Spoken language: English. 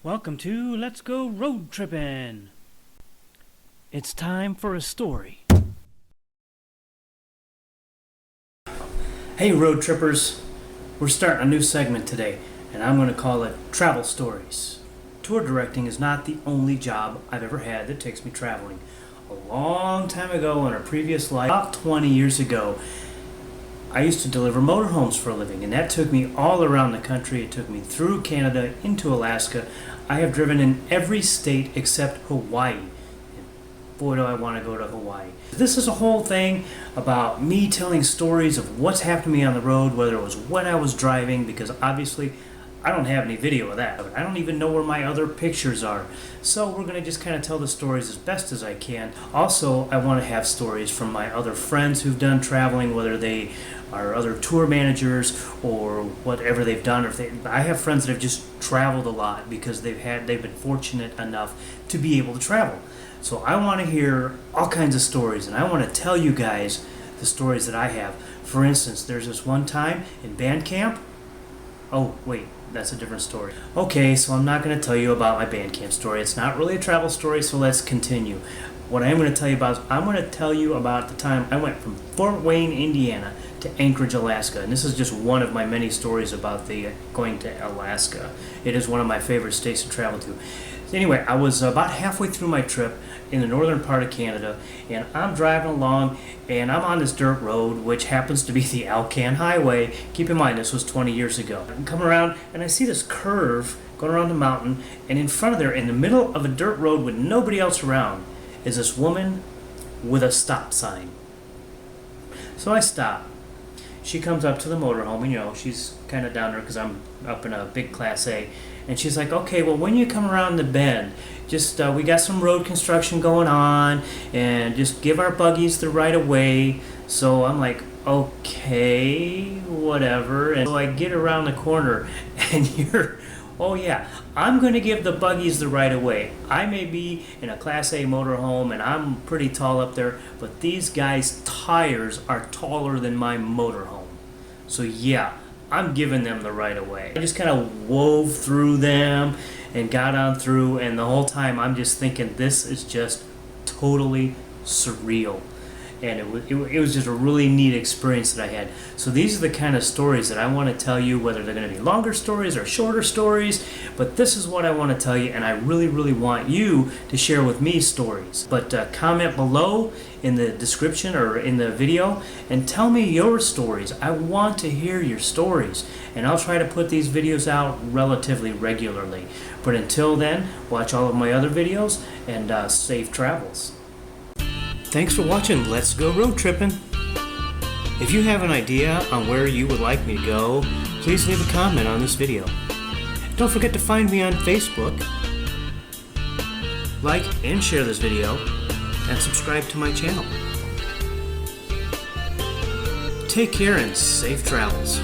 Welcome to Let's Go Road Trippin'. It's time for a story. Hey road trippers, we're starting a new segment today, and I'm going to call it Travel Stories. Tour directing is not the only job I've ever had that takes me traveling. A long time ago in a previous life, about 20 years ago, I used to deliver motorhomes for a living, and that took me all around the country. It took me through Canada into Alaska. I have driven in every state except Hawaii. And boy, do I want to go to Hawaii. This is a whole thing about me telling stories of what's happened to me on the road, whether it was when I was driving, because obviously I don't have any video of that. I don't even know where my other pictures are. So we're going to just kind of tell the stories as best as I can. Also, I want to have stories from my other friends who've done traveling, whether they are other tour managers or whatever they've done. I have friends that have just traveled a lot because they've been fortunate enough to be able to travel. So I want to hear all kinds of stories, and I want to tell you guys the stories that I have. For instance, there's this one time in band camp. Oh, wait, that's a different story. Okay, so I'm not going to tell you about my band camp story. It's not really a travel story, so let's continue. What I am going to tell you about is I'm going to tell you about the time I went from Fort Wayne, Indiana to Anchorage, Alaska. And this is just one of my many stories about going to Alaska. It is one of my favorite states to travel to. So anyway, I was about halfway through my trip in the northern part of Canada, and I'm driving along, and I'm on this dirt road, which happens to be the Alcan Highway. Keep in mind, this was 20 years ago. I'm coming around, and I see this curve going around the mountain, and in front of there, in the middle of a dirt road with nobody else around, is this woman with a stop sign. So I stop. She comes up to the motorhome, and she's kind of down there because I'm up in a big Class A. And she's like, okay, well, when you come around the bend, just we got some road construction going on, and just give our buggies the right of way. So I'm like, okay, whatever. And so I get around the corner, and oh yeah, I'm going to give the buggies the right of way. I may be in a Class A motorhome, and I'm pretty tall up there, but these guys' tires are taller than my motorhome. So yeah, I'm giving them the right of way. I just kind of wove through them and got on through, and the whole time I'm just thinking this is just totally surreal. And it was just a really neat experience that I had. So these are the kind of stories that I want to tell you, whether they're going to be longer stories or shorter stories, but this is what I want to tell you, and I really, really want you to share with me stories. But comment below in the description or in the video and tell me your stories. I want to hear your stories, and I'll try to put these videos out relatively regularly. But until then, watch all of my other videos, and safe travels. Thanks for watching Let's Go Road Trippin'. If you have an idea on where you would like me to go, please leave a comment on this video. Don't forget to find me on Facebook, like and share this video, and subscribe to my channel. Take care and safe travels.